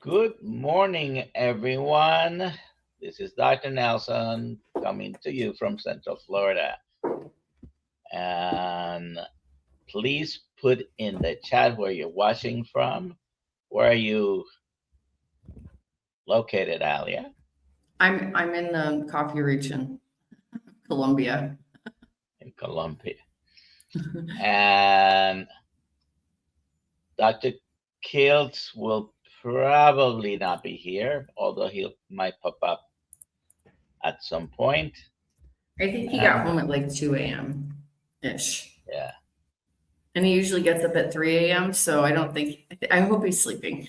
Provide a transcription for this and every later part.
Good morning, everyone. This is Dr. Nelson coming to you from Central Florida. And please put in the chat where you're watching from. Where are you located, Alia? I'm in the coffee region, Colombia. In Colombia. And Dr. Kiltz will probably not be here, although he might pop up at some point. I think he got And home at like 2 a.m. ish. yeah. And he usually gets up at 3 a.m. So I don't think, I hope he's sleeping.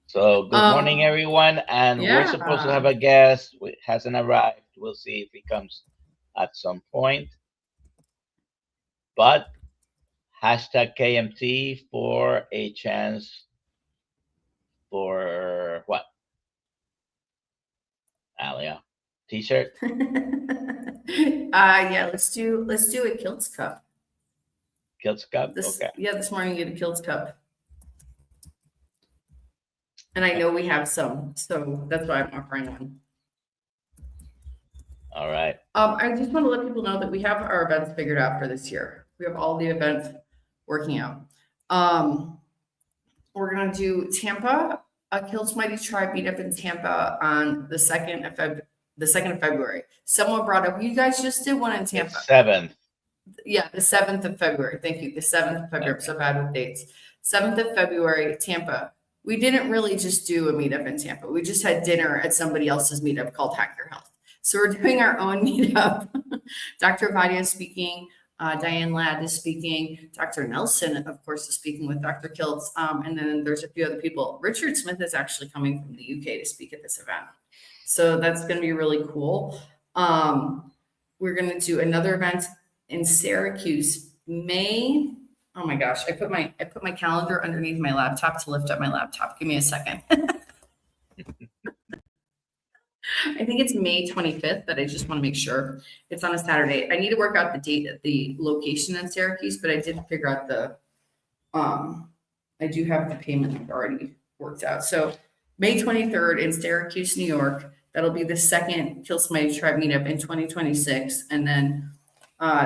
So good morning, um, everyone. And we're supposed to yeah. have a guest. It hasn't arrived. We'll see if he comes at some point. But hashtag KMT for a chance for what, Alia? T-shirt? Yeah, let's do a Kiltz Cup. Kiltz Cup? This Okay. yeah, this morning you get a Kiltz Cup. And I know we have some, so that's why I'm offering one. All right. I just want to let people know that we have our events figured out for this year. We have all the events working out. Um, we're gonna do Tampa, a Kiltz Mighty Tribe meetup in Tampa on the 2nd of February. Someone brought up, you guys just did one in The Tampa. 7th. Yeah, the 7th of February. Thank you. The 7th of February. I'm so bad with dates. 7th of February, Tampa. We didn't really just do a meetup in Tampa. We just had dinner at somebody else's meetup called Hack Your Health. So we're doing our own meetup. Dr. Vadia is speaking. Diane Ladd is speaking. Dr. Nelson, of course, is speaking with Dr. Kiltz. And then there's a few other people. Richard Smith is actually coming from the UK to speak at this event. So that's going to be really cool. We're going to do another event in Syracuse, May. Oh my gosh, I put my calendar underneath my laptop to lift up my laptop. Give me a second. I think it's May 25th, but I just want to make sure it's on a Saturday. I need to work out the date at the location in Syracuse, but I did figure out I do have the payment already worked out. So May 23rd in Syracuse, New York. That'll be the second Kiltz Mighty Tribe meetup in 2026. And then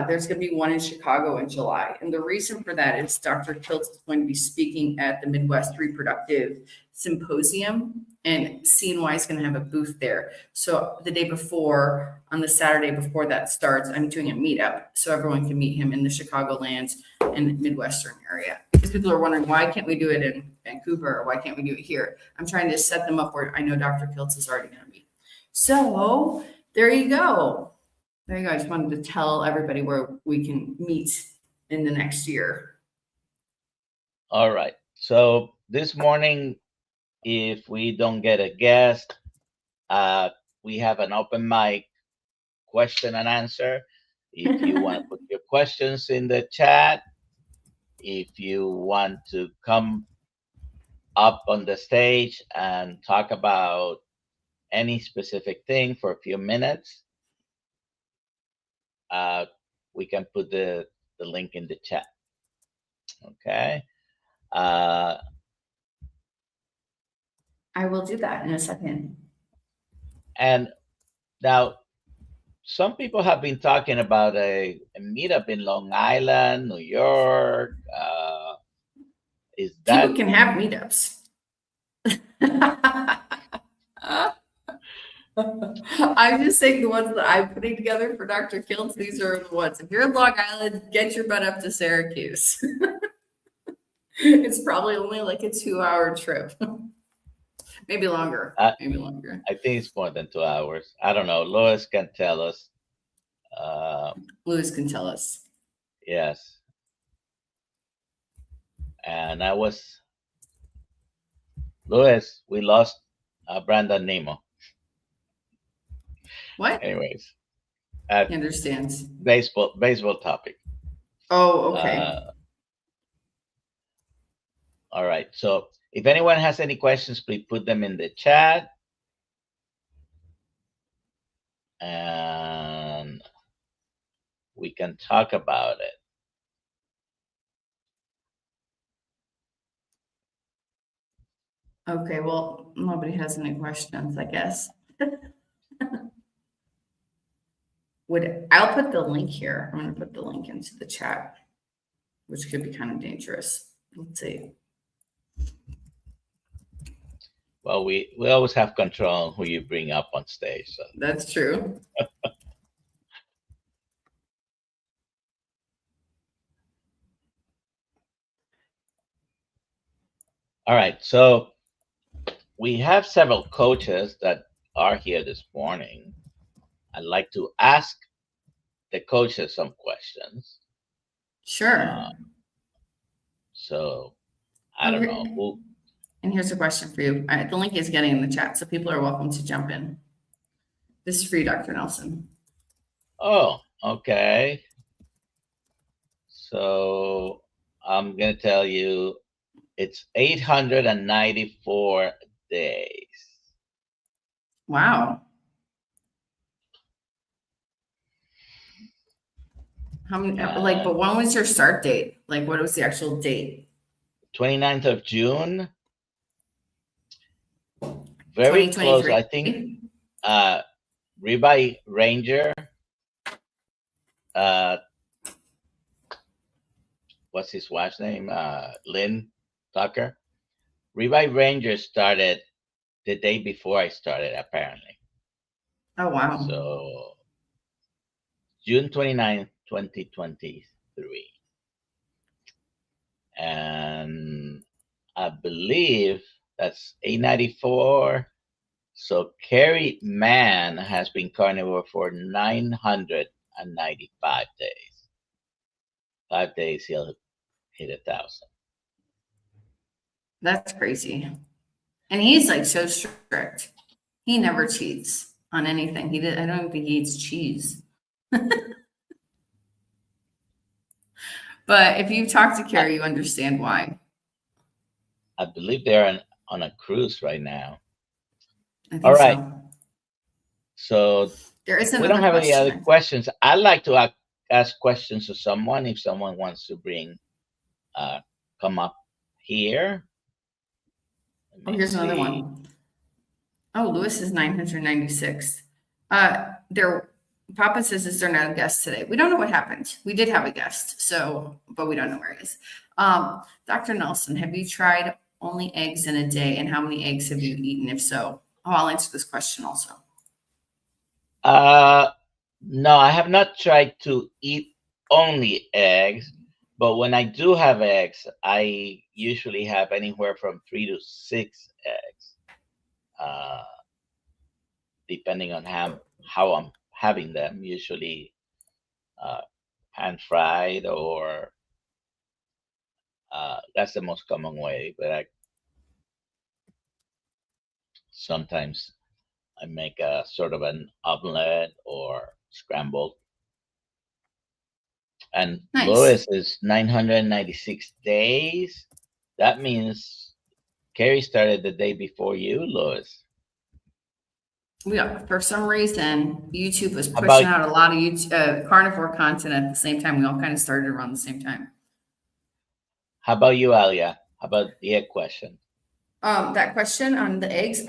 there's going to be one in Chicago in July. And the reason for that is Dr. Kiltz is going to be speaking at the Midwest Reproductive Symposium, and CNY is going to have a booth there. So the day before, on the Saturday before that starts, I'm doing a meetup so everyone can meet him in the Chicagoland and Midwestern area. Because people are wondering, why can't we do it in Vancouver, or why can't we do it here? I'm trying to set them up where I know Dr. Kiltz is already going to be. So there you go. There you go. I just wanted to tell everybody where we can meet in the next year. All right. So this morning, if we don't get a guest, we have an open mic question and answer. If you want to put your questions in the chat, if you want to come up on the stage and talk about any specific thing for a few minutes, we can put the link in the chat. Okay. I will do that in a second. And now, some people have been talking about a meetup in Long Island, New York. Is that People can have meetups. I'm just saying the ones that I'm putting together for Dr. Kiltz, these are the ones. If you're in Long Island, get your butt up to Syracuse. It's probably only like a 2-hour trip. Maybe longer. Maybe longer. I think it's more than 2 hours. I don't know. Lois can tell us. Louis can tell us. Yes. And Lois, we lost Brandon Nemo. What? Anyways. He understands. Baseball topic. Oh, okay. All right. So if anyone has any questions, please put them in the chat. And we can talk about it. Okay, well, nobody has any questions, I guess. I'll put the link here. I'm gonna put the link into the chat, which could be kind of dangerous. Let's see. Well, we always have control on who you bring up on stage. So That's true. all right, so we have several coaches that are here this morning. I'd like to ask the coaches some questions. Sure. So I don't know who. And here's a question for you. The link is getting in the chat, so people are welcome to jump in. This is for you, Dr. Nelson. Oh, okay. So I'm going to tell you it's 894 days. Wow. How many, but when was your start date? Like, what was the actual date? 29th of June. Very close. I think Ribeye Ranger. What's his wife's name? Lynn Tucker. Ribeye Ranger started the day before I started, apparently. Oh, wow. So June 29th, 2023. And I believe that's 894. So Kerry Mann has been carnivore for 995 days. 5 days he'll hit 1,000. That's crazy. And he's like so strict. He never cheats on anything. I don't think he eats cheese. But if you talk to Kerry, you understand why. I believe they're on a cruise right now. I think all right. So there is we don't have any other questions. I'd like to ask questions to someone if someone wants to come up here. Oh, here's another one. Oh, Lewis is 996. Papa says, is there not a guest today? We don't know what happened. We did have a guest, but we don't know where he is. Dr. Nelson, have you tried only eggs in a day, and how many eggs have you eaten? If so, I'll answer this question also. No, I have not tried to eat only eggs, but when I do have eggs, I usually have anywhere from 3 to 6 eggs, depending on how I'm having them, usually pan fried, or that's the most common way, but sometimes I make a sort of an omelet or scrambled. And nice. Lois is 996 days. That means Carrie started the day before you, Lois. Yeah, for some reason, YouTube was pushing out a lot of carnivore content at the same time. We all kind of started around the same time. How about you, Alia? How about the egg question? That question on the eggs,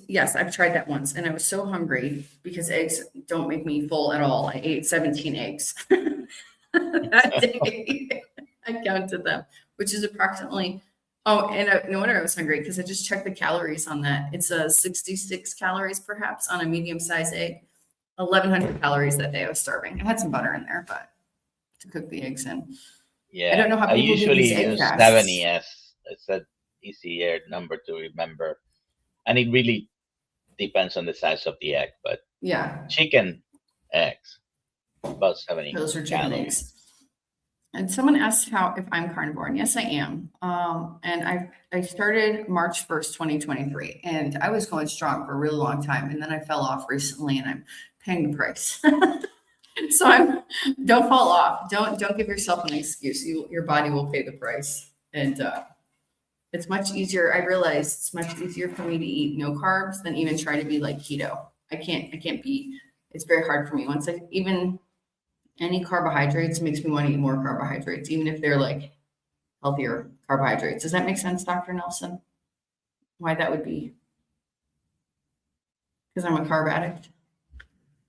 yes, I've tried that once, and I was so hungry because eggs don't make me full at all. I ate 17 eggs that day. I counted them, which is approximately. Oh, and no wonder I was hungry because I just checked the calories on that. It's 66 calories perhaps on a medium-sized egg. 1,100 calories that day. I was starving. I had some butter in there, but to cook the eggs in. Yeah, I don't know how people usually do these egg use fasts. 70 as it's an easier number to remember, and it really depends on the size of the egg. But yeah, chicken eggs about 70. Those are chicken eggs. And someone asked if I'm carnivore, and yes, I am. And I started March 1st, 2023, and I was going strong for a really long time, and then I fell off recently, and I'm paying the price. So don't fall off. Don't give yourself an excuse. Your body will pay the price, and it's much easier. I realize it's much easier for me to eat no carbs than even try to be like keto. I can't be. It's very hard for me. Once any carbohydrates makes me want to eat more carbohydrates, even if they're like healthier carbohydrates. Does that make sense, Dr. Nelson? why that would be. Because I'm a carb addict.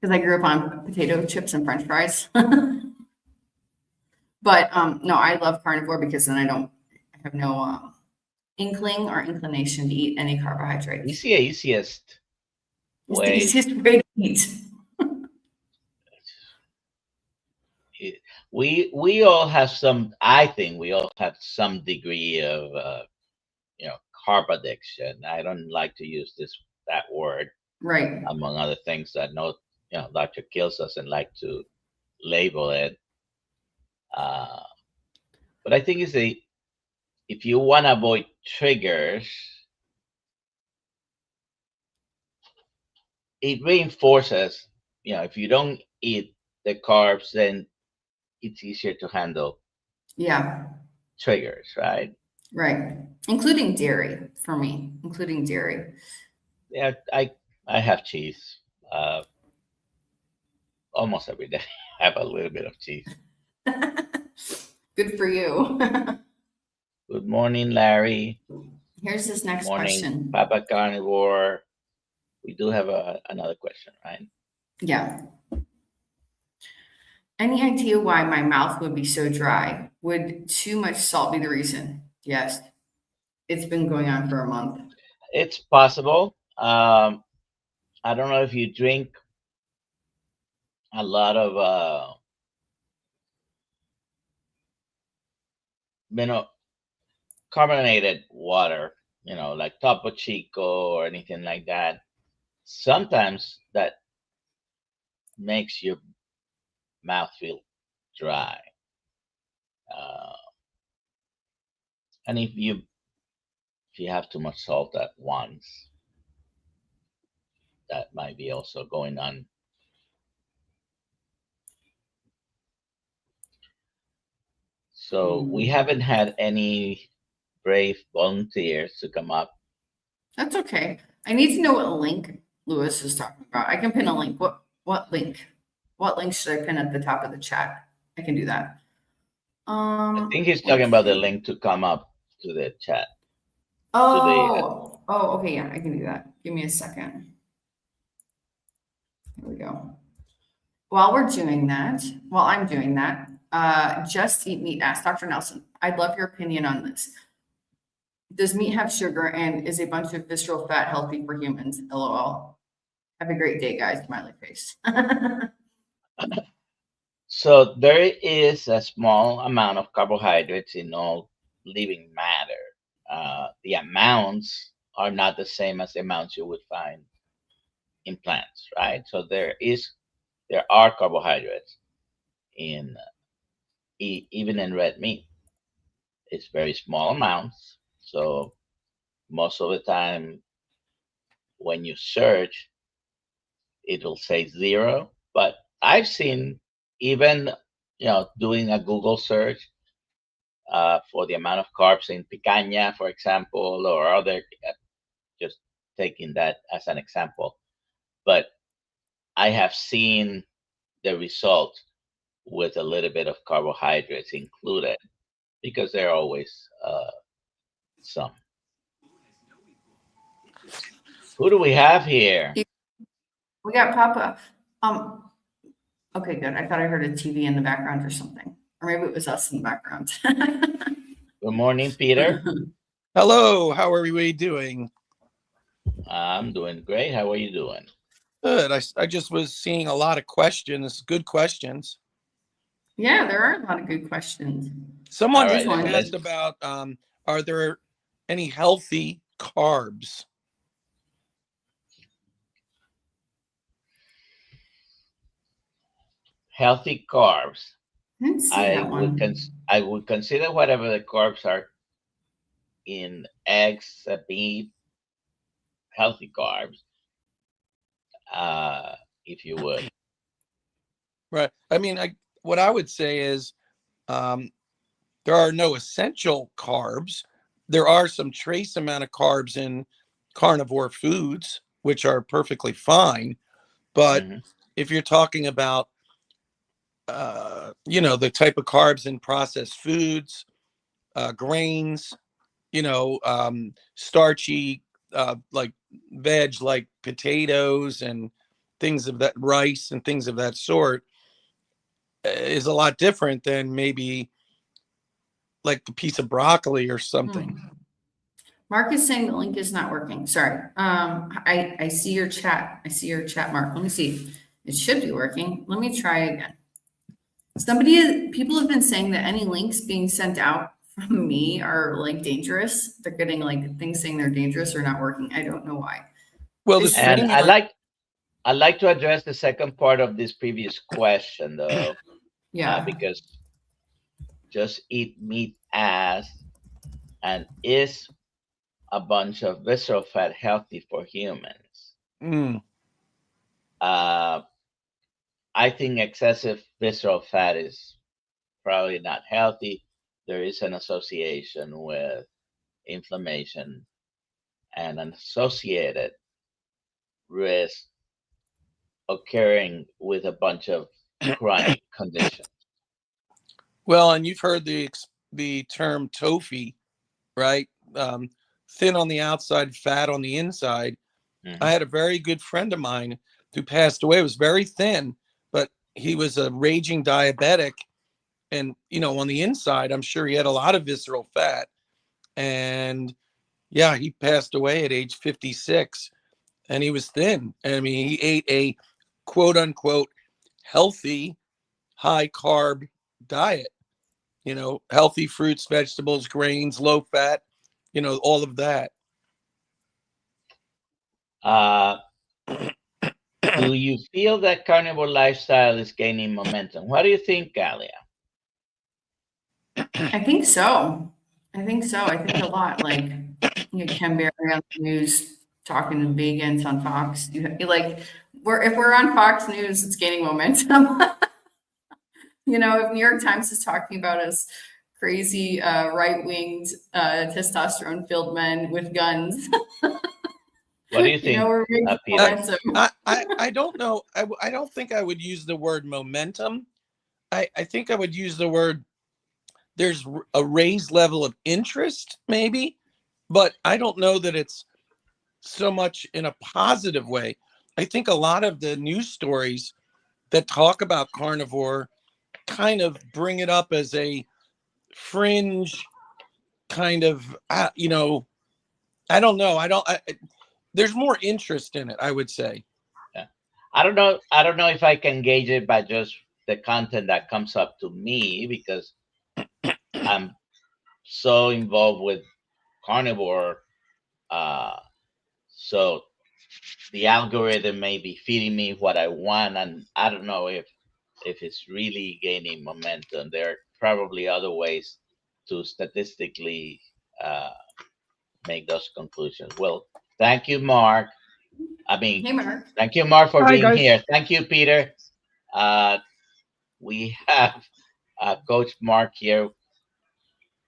Because I grew up on potato chips and French fries. But no, I love carnivore because then I have no inkling or inclination to eat any carbohydrates. It's the easiest It's the way. easiest way to eat. We all have some. I think we all have some degree of carb addiction. I don't like to use that word, Right. among other things that Dr. Kiltz doesn't like to label it. Uh, but I think if you want to avoid triggers, it reinforces. If you don't eat the carbs, then it's easier to handle Yeah. triggers, right? Right. Including dairy for me, including dairy. Yeah, I have cheese almost every day. I have a little bit of cheese. Good for you. Good morning, Larry. Here's this next Morning, question. Papa Carnivore. We do have another question, right? Yeah. Any idea why my mouth would be so dry? Would too much salt be the reason? Yes. It's been going on for a month. It's possible. I don't know if you drink a lot of mineral carbonated water, like Topo Chico or anything like that. Sometimes that makes your mouth feel dry. Uh, and if you have too much salt at once, that might be also going on. So we haven't had any brave volunteers to come up. That's okay. I need to know what link Lewis is talking about. I can pin a link. What link? What link should I pin at the top of the chat? I can do that. I think he's talking about the link to come up to the chat. Oh, okay, yeah, I can do that. Give me a second. Here we go. While I'm doing that, Just Eat Meat asked Dr. Nelson, I'd love your opinion on this. Does meat have sugar and is a bunch of visceral fat healthy for humans? LOL. Have a great day, guys. Smiley face. So there is a small amount of carbohydrates in all living matter. The amounts are not the same as the amounts you would find in plants, right? So there are carbohydrates in even in red meat. It's very small amounts. So most of the time when you search, it'll say 0. But I've seen, even doing a Google search for the amount of carbs in picanha, for example, or other, just taking that as an example. But I have seen the result with a little bit of carbohydrates included, because there are always some. Who do we have here? We got Papa. Okay, good. I thought I heard a TV in the background or something. Or maybe it was us in the background. Good morning, Peter. Hello, how are we doing? I'm doing great. How are you doing? Good. I just was seeing a lot of questions, good questions. Yeah, there are a lot of good questions. Someone All right, asked about, are there any healthy carbs? Healthy carbs. I didn't see that one. I would consider whatever the carbs are in eggs, beef, healthy carbs, if you would. Right. I mean, what I would say is there are no essential carbs. There are some trace amount of carbs in carnivore foods, which are perfectly fine. But if you're talking about, the type of carbs in processed foods, grains, starchy like veg, like potatoes and things of that, rice and things of that sort, is a lot different than maybe like a piece of broccoli or something. Mark is saying the link is not working. Sorry. I see your chat. I see your chat, Mark. Let me see. It should be working. Let me try again. People have been saying that any links being sent out from me are like dangerous. They're getting like things saying they're dangerous or not working. I don't know why. Well, the And thing, I'd like to address the second part of this previous question, though, Yeah. because Just Eat Meat asked, and is a bunch of visceral fat healthy for humans? I think excessive visceral fat is probably not healthy. There is an association with inflammation and an associated risk occurring with a bunch of chronic conditions. well, and you've heard the term TOFI, right? Thin on the outside, fat on the inside. Mhm. I had a very good friend of mine who passed away. Was very thin, but he was a raging diabetic, and on the inside, I'm sure he had a lot of visceral fat. And yeah, he passed away at age 56, and he was thin. I mean, he ate a quote unquote healthy, high carb diet. Healthy fruits, vegetables, grains, low fat. All of that. Do you feel that carnivore lifestyle is gaining momentum? What do you think, Galia? I think so. I think a lot. Like Ken Berry on the news talking to vegans on Fox. Like if we're on Fox News, it's gaining momentum. If New York Times is talking about us crazy right-winged testosterone-filled men with guns. What do you think, we're making Peter? momentum. I don't know. I don't think I would use the word momentum. I think I would use the word, there's a raised level of interest, maybe, but I don't know that it's so much in a positive way. I think a lot of the news stories that talk about carnivore kind of bring it up as a fringe kind of, I don't know. There's more interest in it, I would say. Yeah. I don't know if I can gauge it by just the content that comes up to me, because I'm so involved with carnivore. So the algorithm may be feeding me what I want, and I don't know if it's really gaining momentum. There are probably other ways to statistically make those conclusions. Well, thank you, Mark. Hey, Mark. Thank you, Mark, for Hi, being guys. here. Thank you, Peter. We have Coach Mark here,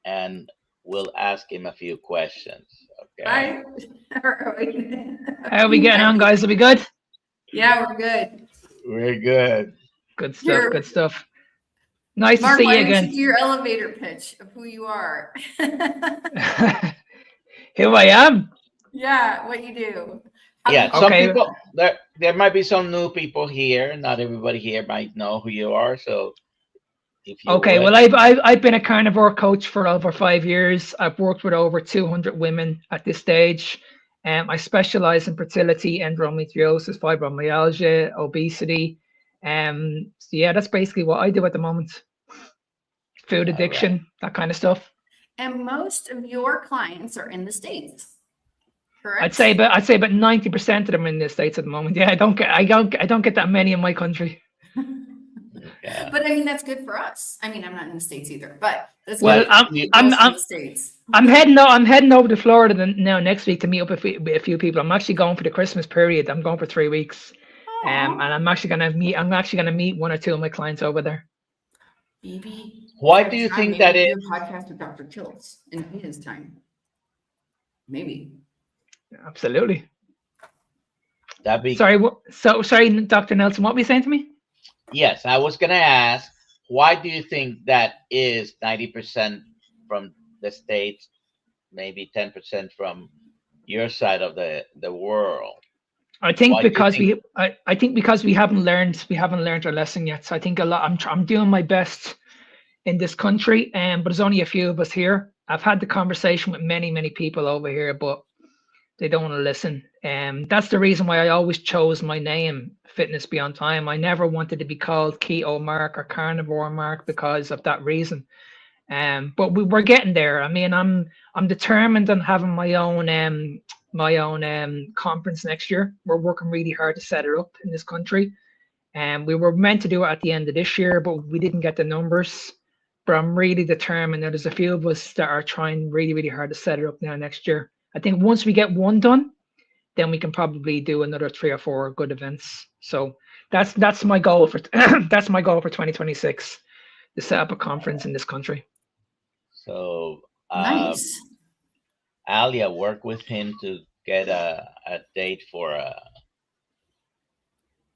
and we'll ask him a few questions. Okay. Hi. How are we getting on, guys? Are we good? Yeah, we're good. We're good. Good stuff. Good stuff. Nice Mark, to see why you don't you again. do your elevator pitch of who you are? Who I am? Yeah, what you do. Yeah, some Okay. people, there might be some new people here. Not everybody here might know who you are. So if you Okay. would. Well, I've been a carnivore coach for over 5 years. I've worked with over 200 women at this stage. I specialize in fertility, endometriosis, fibromyalgia, obesity. So yeah, that's basically what I do at the moment. Food All addiction, that kind of stuff. And most of your clients are in the States, correct? I'd say about 90% of them are in the States at the moment. Yeah, I don't get that many in my country. Yeah. But I mean, that's good for us. I mean, I'm not in the States either, but that's Well, good. I'm in the States. I'm heading over to Florida now next week to meet up with a few people. I'm actually going for the Christmas period. I'm going for 3 weeks. And I'm actually gonna meet one or two of my clients over there. Maybe. Why do you think that maybe is? do a podcast with Dr. Kiltz in his time? Maybe. Absolutely. That'd be Sorry, Dr. Nelson, what were you saying to me? Yes, I was gonna ask, why do you think that is 90% from the States, maybe 10% from your side of the world. I think Why do you because think? I think because we haven't learned our lesson yet. So I think a lot. I'm doing my best in this country, but there's only a few of us here. I've had the conversation with many people over here, but they don't want to listen. That's the reason why I always chose my name, Fitness Beyond Time. I never wanted to be called Keto Mark or Carnivore Mark because of that reason. But we're getting there. I mean, I'm determined on having my own conference next year. We're working really hard to set it up in this country. And we were meant to do it at the end of this year, but we didn't get the numbers. But I'm really determined. There's a few of us that are trying really hard to set it up now next year. I think once we get one done, then we can probably do another 3 or 4 good events. So that's my goal for that's my goal for 2026, to set up a conference in this country. So Nice. Alia worked with him to get a date for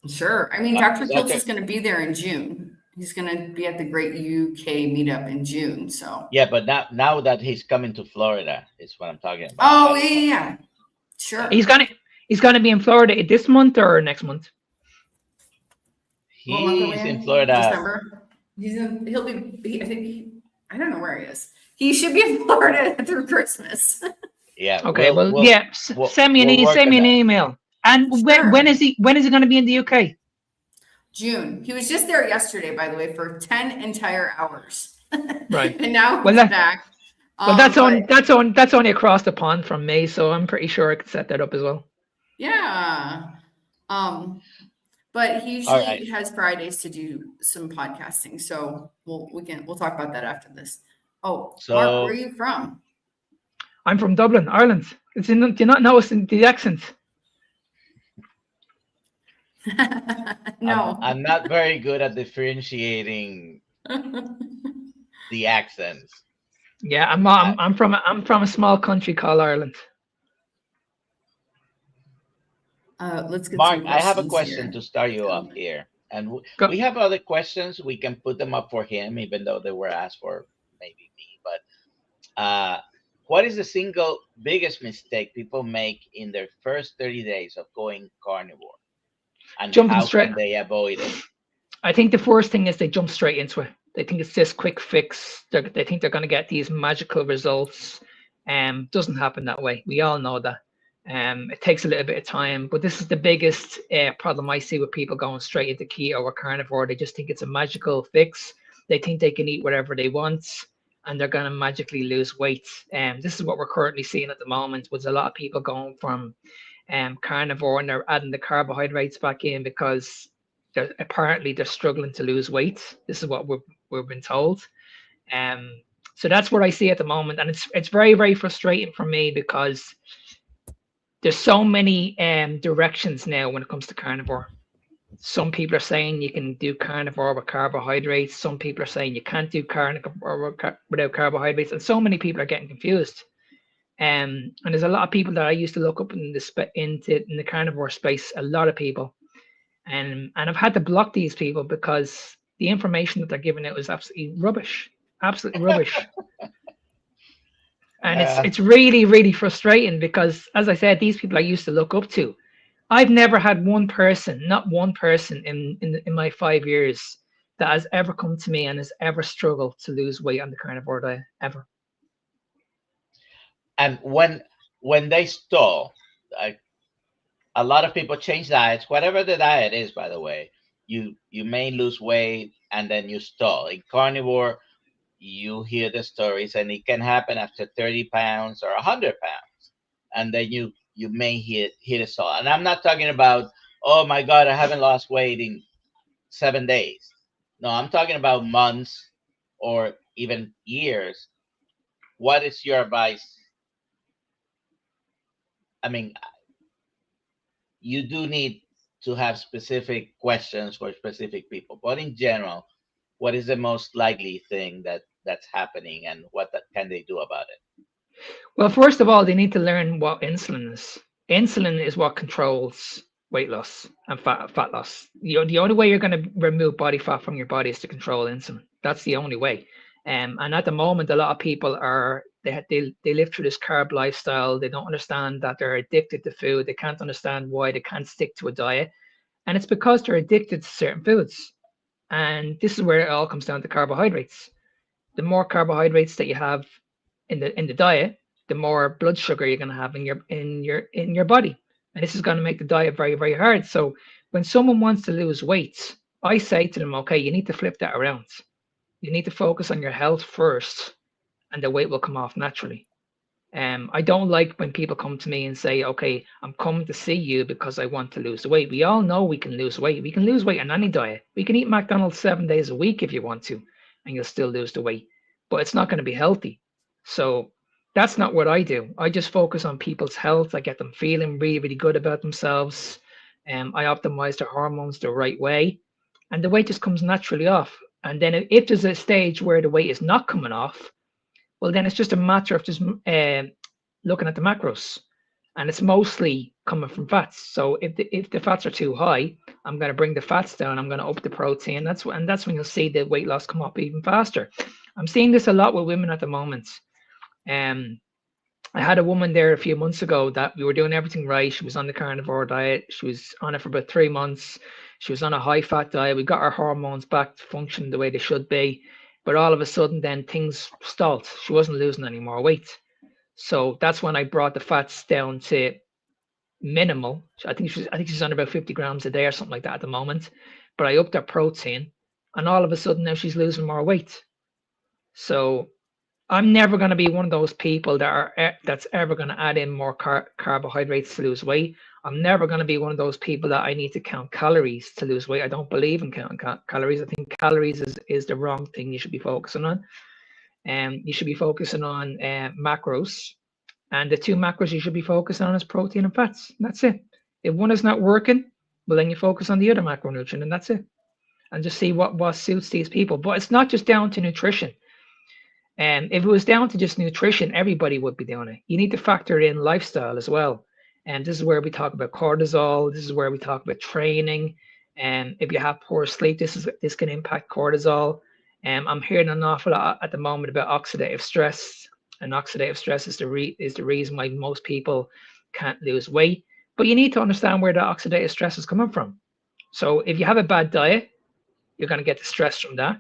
Sure. I mean, Dr. Kiltz Dr. is going to be there in June. He's going to be at the Great UK meetup in June. So. Yeah, but now that he's coming to Florida is what I'm talking about. Oh yeah. Sure. He's gonna be in Florida this month or next month. What month are we He's in Florida. December. He'll be. I think. I don't know where he is. He should be in Florida through Christmas. Yeah. Okay. we'll- Yeah. we'll- Send me we'll work send me on an that. email. And Sure. when is he going to be in the UK? June. He was just there yesterday, by the way, for 10 entire hours. Right. And now Well, he's back. Well, that's but- that's only across the pond from me, so I'm pretty sure I could set that up as well. Yeah. But he All usually right. has Fridays to do some podcasting. So we'll talk about that after this. Oh, So- Mark, where are you from? I'm from Dublin, Ireland. Do you not notice the accent? No. I'm not very good at differentiating the accents. Yeah, I'm from a small country called Ireland. Let's get Mark, some I have a questions question here. to start you off here. And Go. we have other questions. We can put them up for him, even though they were asked for maybe me. But what is the single biggest mistake people make in their first 30 days of going carnivore? And Jumping how straight- can they avoid it? I think the first thing is they jump straight into it. They think it's this quick fix. They think they're going to get these magical results. Doesn't happen that way. We all know that. It takes a little bit of time, but this is the biggest problem I see with people going straight into keto or carnivore. They just think it's a magical fix. They think they can eat whatever they want, and they're going to magically lose weight. This is what we're currently seeing at the moment, with a lot of people going from carnivore and they're adding the carbohydrates back in because they're struggling to lose weight. This is what we've been told. So that's what I see at the moment, and it's very frustrating for me because there's so many directions now when it comes to carnivore. Some people are saying you can do carnivore with carbohydrates. Some people are saying you can't do carnivore without carbohydrates, and so many people are getting confused. And there's a lot of people that I used to look up in the carnivore space. A lot of people, and I've had to block these people because the information that they're giving out is absolutely rubbish. And it's really frustrating because, as I said, these people I used to look up to. I've never had not one person in my 5 years that has ever come to me and has ever struggled to lose weight on the carnivore diet, ever. And when they stall, a lot of people change diets, whatever the diet is, by the way, you may lose weight and then you stall. In carnivore, you hear the stories, and it can happen after 30 pounds or 100 pounds. And then you may hit a stall. And I'm not talking about, oh my God, I haven't lost weight in 7 days. No, I'm talking about months or even years. What is your advice? I mean, you do need to have specific questions for specific people, but in general, what is the most likely thing that's happening, and can they do about it? Well, first of all, they need to learn what insulin is. Insulin is what controls weight loss and fat loss. The only way you're going to remove body fat from your body is to control insulin. That's the only way. And at the moment, a lot of people are they live through this carb lifestyle. They don't understand that they're addicted to food. They can't understand why they can't stick to a diet, and it's because they're addicted to certain foods. And this is where it all comes down to carbohydrates. The more carbohydrates that you have in the diet, the more blood sugar you're going to have in your body, and this is going to make the diet very, very hard. So when someone wants to lose weight, I say to them, okay, you need to flip that around. You need to focus on your health first, and the weight will come off naturally. I don't like when people come to me and say, okay, I'm coming to see you because I want to lose the weight. We all know we can lose weight. We can lose weight on any diet. We can eat McDonald's 7 days a week if you want to, and you'll still lose the weight, but it's not going to be healthy. So that's not what I do. I just focus on people's health. I get them feeling really, really good about themselves. I optimize their hormones the right way, and the weight just comes naturally off. And then if there's a stage where the weight is not coming off, well, then it's just a matter of just looking at the macros, and it's mostly coming from fats. So if the fats are too high, I'm going to bring the fats down. I'm going to up the protein. That's when you'll see the weight loss come up even faster. I'm seeing this a lot with women at the moment. I had a woman there a few months ago that we were doing everything right. She was on the carnivore diet. She was on it for about 3 months. She was on a high fat diet. We got her hormones back to function the way they should be. But all of a sudden, then things stalled. She wasn't losing any more weight. So that's when I brought the fats down to minimal. I think she's on about 50 grams a day or something like that at the moment. But I upped her protein, and all of a sudden now she's losing more weight. So I'm never going to be one of those people that's ever going to add in more carbohydrates to lose weight. I'm never going to be one of those people that I need to count calories to lose weight. I don't believe in counting calories. I think calories is the wrong thing you should be focusing on. You should be focusing on macros. And the 2 macros you should be focusing on is protein and fats. That's it. If one is not working, well, then you focus on the other macronutrient, and that's it. And just see what suits these people. But it's not just down to nutrition. And if it was down to just nutrition, everybody would be doing it. You need to factor in lifestyle as well. And this is where we talk about cortisol. This is where we talk about training. And if you have poor sleep, this can impact cortisol. I'm hearing an awful lot at the moment about oxidative stress. And oxidative stress is the reason why most people can't lose weight. But you need to understand where the oxidative stress is coming from. So if you have a bad diet, you're going to get the stress from that.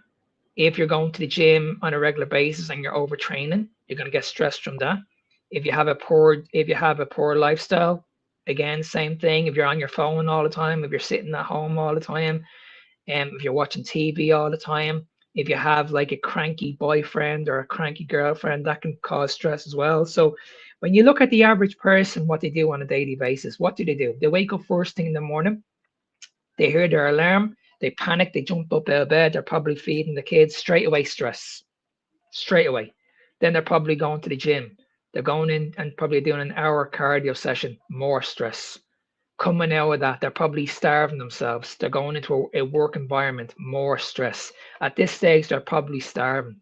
If you're going to the gym on a regular basis and you're overtraining, you're going to get stressed from that. If you have a poor lifestyle, again, same thing. If you're on your phone all the time, if you're sitting at home all the time, if you're watching TV all the time, if you have like a cranky boyfriend or a cranky girlfriend, that can cause stress as well. So when you look at the average person, what they do on a daily basis, what do? They wake up first thing in the morning, they hear their alarm, they panic, they jump up out of bed, they're probably feeding the kids, straight away stress, straight away. Then they're probably going to the gym. They're going in and probably doing an hour cardio session, more stress. Coming out of that, they're probably starving themselves. They're going into a work environment, more stress. At this stage, they're probably starving.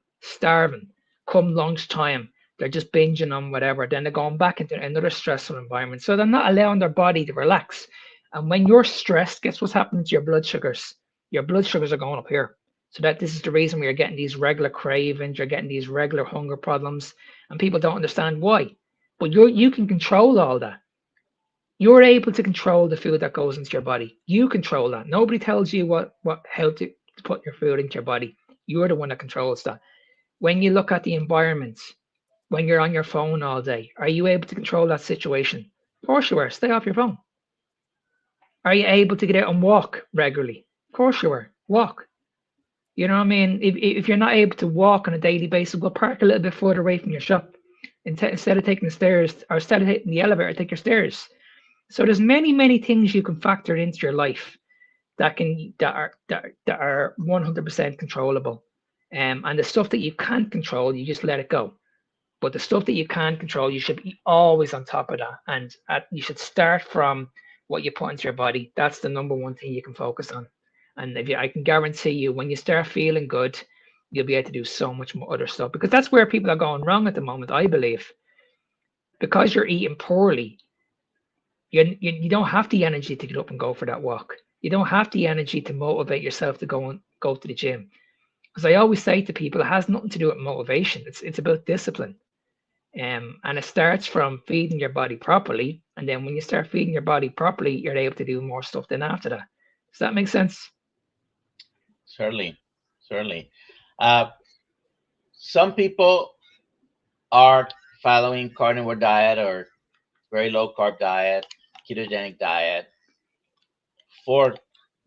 Come lunchtime, they're just binging on whatever. Then they're going back into another stressful environment. So they're not allowing their body to relax. And when you're stressed, guess what's happening to your blood sugars? Your blood sugars are going up here. So this is the reason we are getting these regular cravings, you're getting these regular hunger problems, and people don't understand why. But you can control all that. You're able to control the food that goes into your body. You control that. Nobody tells you how to put your food into your body. You're the one that controls that. When you look at the environment, when you're on your phone all day, are you able to control that situation? Of course you are. Stay off your phone. Are you able to get out and walk regularly? Of course you are. Walk. You know what I mean? If you're not able to walk on a daily basis, go park a little bit further away from your shop. Instead of taking the stairs, or instead of taking the elevator, take your stairs. So there's many things you can factor into your life that are 100% controllable. And the stuff that you can't control, you just let it go. But the stuff that you can control, you should be always on top of that. And you should start from what you put into your body. That's the number one thing you can focus on. And I can guarantee you, when you start feeling good, you'll be able to do so much more other stuff, because that's where people are going wrong at the moment, I believe. Because you're eating poorly, you don't have the energy to get up and go for that walk. You don't have the energy to motivate yourself to go to the gym. Because I always say to people, it has nothing to do with motivation. It's about discipline. And it starts from feeding your body properly. And then when you start feeding your body properly, you're able to do more stuff then after that. Does that make sense? Certainly, certainly. Uh, some people are following carnivore diet or very low carb diet, ketogenic diet for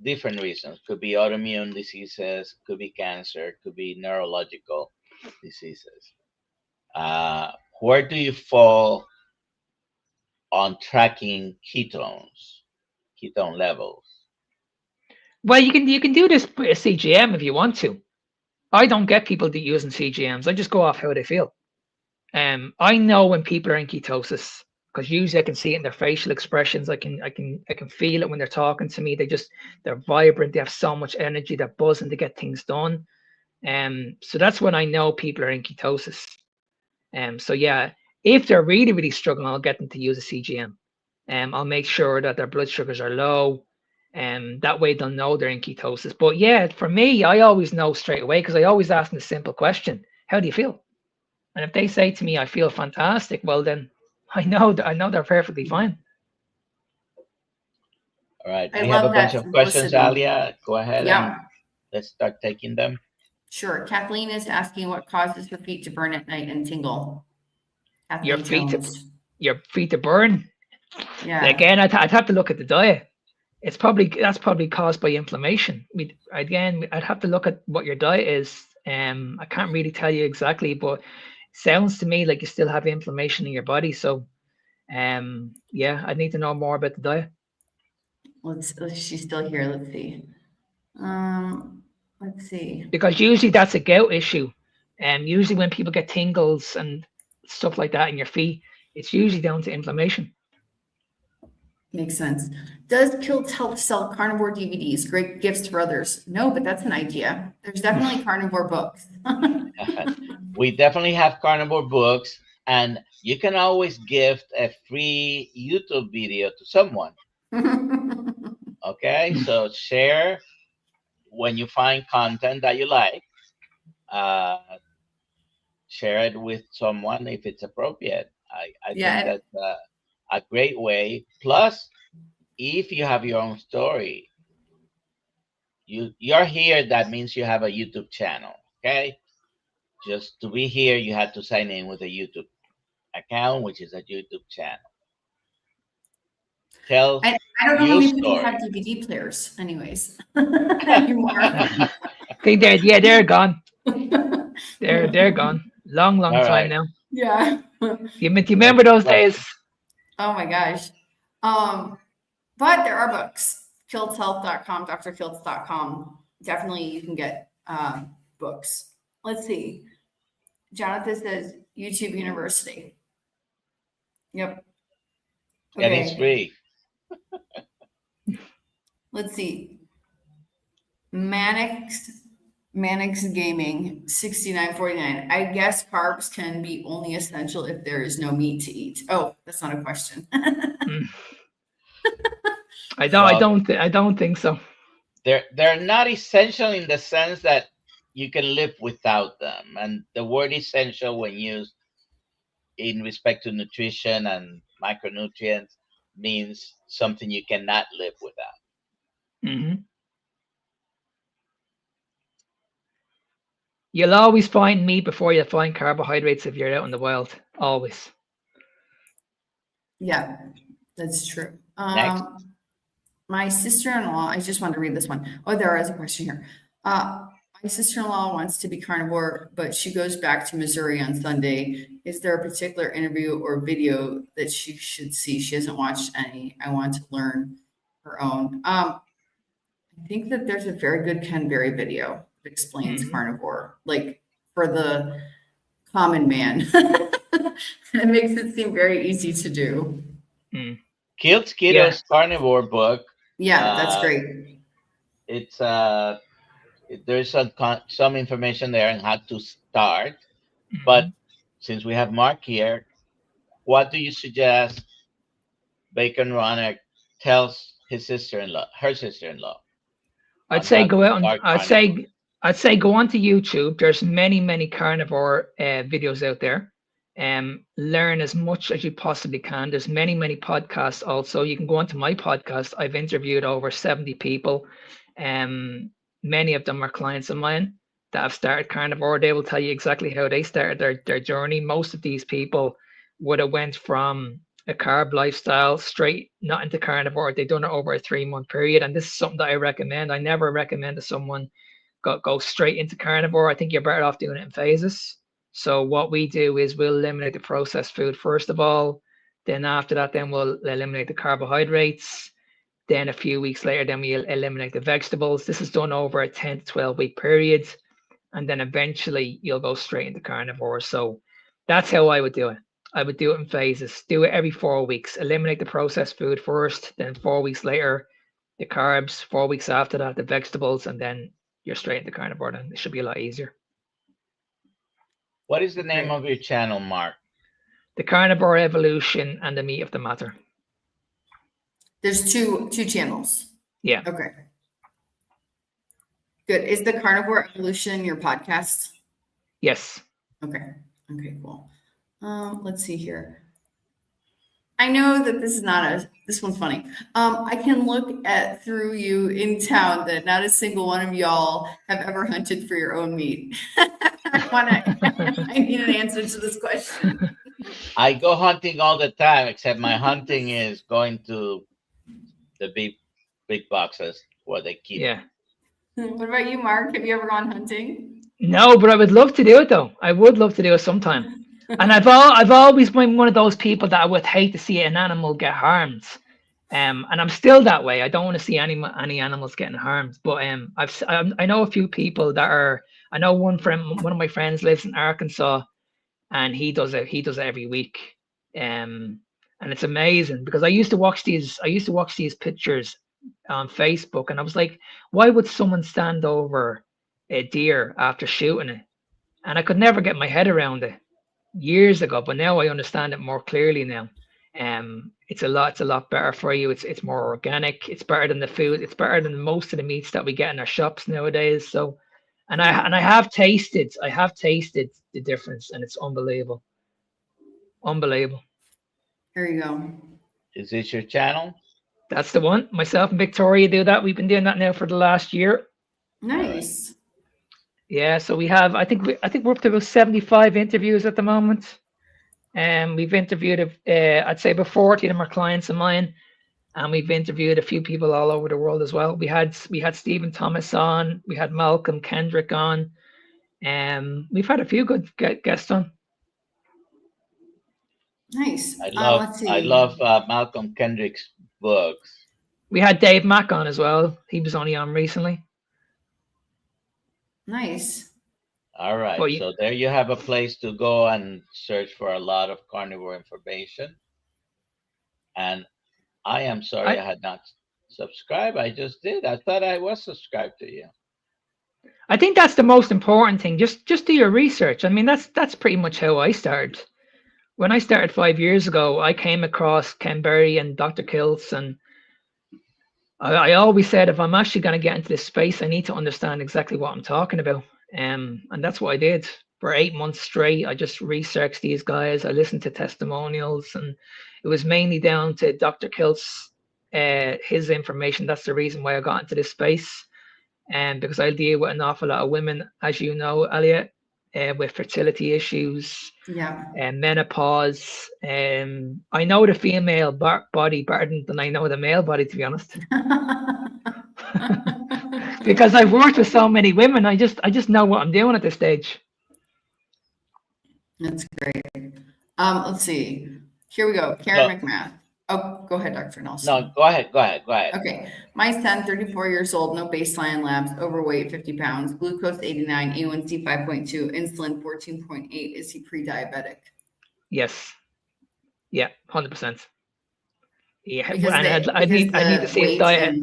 different reasons. Could be autoimmune diseases, could be cancer, could be neurological diseases. Uh, where do you fall on tracking ketone levels? Well, you can do this with a CGM if you want to. I don't get people that using CGMs. I just go off how they feel. I know when people are in ketosis because usually I can see it in their facial expressions. I can feel it when they're talking to me. They're vibrant. They have so much energy. They're buzzing to get things done. So that's when I know people are in ketosis. So yeah, if they're really, really struggling, I'll get them to use a CGM. I'll make sure that their blood sugars are low. And that way they'll know they're in ketosis. But yeah, for me, I always know straight away because I always ask them a simple question: how do you feel? And if they say to me, I feel fantastic, well then I know they're perfectly fine. All right, I we have a love bunch that of questions, simplicity. Alia. Go ahead and Yeah, let's start taking them. sure. Kathleen is asking what causes her feet to burn at night and tingle. Your Kathleen feet to Jones. your feet to burn. Yeah. Again, I'd have to look at the diet. That's probably caused by inflammation. I'd have to look at what your diet is. I can't really tell you exactly, but sounds to me like you still have inflammation in your body. So, yeah, I need to know more about the diet. She's still here. Let's see. Let's see. Because usually that's a gout issue. And usually when people get tingles and stuff like that in your feet, it's usually down to inflammation. Makes sense. Does Kiltz help sell carnivore DVDs? Great gifts for others. No, but that's an idea. There's definitely carnivore books. We definitely have carnivore books, and you can always gift a free YouTube video to someone. Okay, so share when you find content that you like. Uh, share it with someone if it's appropriate. I Yeah. think that's a great way. Plus, if you have your own story, you're here, that means you have a YouTube channel. Okay, just to be here, you have to sign in with a YouTube account, which is a YouTube channel. Tell I don't know how your many people story. have DVD players, anyways, anymore. They're gone. They're gone. Long All time right. now. Yeah. Do you remember those days? Oh my gosh. But there are books. KiltzHealth.com, drkiltz.com. Definitely you can get books. Let's see. Jonathan says YouTube University. Yep. And it's free. Let's see. Mannix Gaming 6949. I guess carbs can be only essential if there is no meat to eat. Oh, that's not a question. I don't think so. They're not essential in the sense that you can live without them. And the word essential, when used in respect to nutrition and micronutrients, means something you cannot live without. Mm-hmm. You'll always find meat before you find carbohydrates if you're out in the wild. Always. Yeah, that's true. Next. My sister-in-law, I just wanted to read this one. Oh, there is a question here. My sister-in-law wants to be carnivore, but she goes back to Missouri on Sunday. Is there a particular interview or video that she should see? She hasn't watched any. I want to learn her own. I think that there's a very good Ken Berry video that explains carnivore, like for the common man. It makes it seem very easy to do. Kiltz Keto's carnivore book. Yeah, that's great. It's there's some information there on how to start. But since we have Mark here, what do you suggest Bacon Runner tells her sister-in-law? I'd say go out and I'd say go onto YouTube. There's many carnivore videos out there. Learn as much as you possibly can. There's many podcasts also. You can go onto my podcast. I've interviewed over 70 people. Many of them are clients of mine that have started carnivore. They will tell you exactly how they started their journey. Most of these people would have went from a carb lifestyle straight not into carnivore. They've done it over a 3-month period. And this is something that I recommend. I never recommend that someone go straight into carnivore. I think you're better off doing it in phases. So what we do is we'll eliminate the processed food first of all. Then after that, then we'll eliminate the carbohydrates. Then a few weeks later, then we'll eliminate the vegetables. This is done over a 10 to 12-week period. And then eventually you'll go straight into carnivore. So that's how I would do it. I would do it in phases. Do it every 4 weeks. Eliminate the processed food first. Then 4 weeks later, the carbs. 4 weeks after that, the vegetables. And then you're straight into carnivore. Then it should be a lot easier. What is the name of your channel, Mark? The Carnivore Evolution and the Meat of the Matter. There's two channels. Yeah. Okay. Good. Is the Carnivore Evolution your podcast? Yes. Okay. Okay, cool. Let's see here. I know that this one's funny. I can look at through you in town that not a single one of y'all have ever hunted for your own meat. I need an answer to this question. I go hunting all the time, except my hunting is going to the big boxes where they keep. Yeah. What about you, Mark? Have you ever gone hunting? No, but I would love to do it though. I would love to do it sometime. And I've always been one of those people that I would hate to see an animal get harmed. And I'm still that way. I don't want to see any animals getting harmed. But I know a few people that are. I know one of my friends lives in Arkansas, and he does it every week. And it's amazing because I used to watch these pictures on Facebook, and I was like, why would someone stand over a deer after shooting it? And I could never get my head around it years ago, but now I understand it more clearly now. It's a lot better for you. It's more organic. It's better than the food. It's better than most of the meats that we get in our shops nowadays. So, and I have tasted the difference, and it's unbelievable. Unbelievable. There you go. Is this your channel? That's the one. Myself and Victoria do that. We've been doing that now for the last year. Nice. Yeah, so we have. I think we're up to about 75 interviews at the moment, and we've interviewed. I'd say about 40 of them are clients of mine, and we've interviewed a few people all over the world as well. We had Stephen Thomas on. We had Malcolm Kendrick on, and we've had a few good guests on. Nice. I love Malcolm Kendrick's books. We had Dave Mack on as well. He was only on recently. Nice. All right. So there you have a place to go and search for a lot of carnivore information. And I am sorry I had not subscribed. I just did. I thought I was subscribed to you. I think that's the most important thing. Just do your research. I mean, that's pretty much how I started. When I started 5 years ago, I came across Ken Berry and Dr. Kiltz, and I always said, if I'm actually going to get into this space, I need to understand exactly what I'm talking about. And that's what I did. For 8 months straight, I just researched these guys. I listened to testimonials, and it was mainly down to Dr. Kiltz, his information. That's the reason why I got into this space. And because I deal with an awful lot of women, as you know, Elliot, with fertility issues, and menopause. I know the female body better than I know the male body, to be honest. Because I've worked with so many women, I just know what I'm doing at this stage. That's great. Let's see. Here we go. Karen McMath. Oh, go ahead, Dr. Nelson. No, go ahead. Okay. My son, 34 years old, no baseline labs, overweight, 50 pounds, glucose 89, A1C 5.2, insulin 14.8. Is he pre-diabetic? Yes. Yeah, 100%. Yeah, Because and I need to see his diet.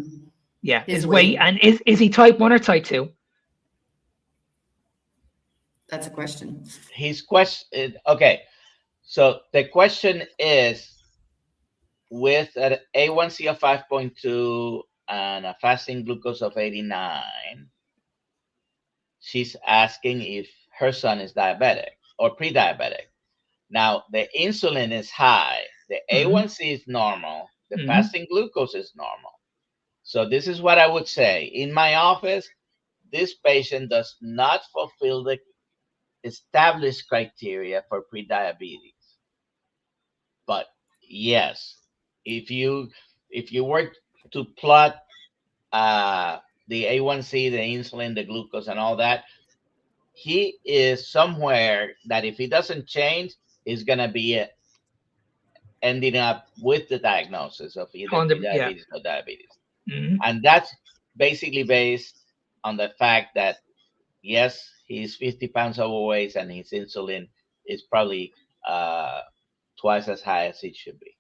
Yeah, his weight. And is he type 1 or type 2? That's a question. His question. Okay. So the question is, with an A1C of 5.2 and a fasting glucose of 89, she's asking if her son is diabetic or pre-diabetic. Now, the insulin is high, the A1C is normal, the fasting glucose is normal. So this is what I would say. In my office, this patient does not fulfill the established criteria for prediabetes. But yes, if you were to plot the A1C, the insulin, the glucose, and all that, he is somewhere that if he doesn't change, is going to be ending up with the diagnosis of either Yeah. prediabetes or diabetes. And that's basically based on the fact that, yes, he's 50 pounds overweight and his insulin is probably twice as high as it should be.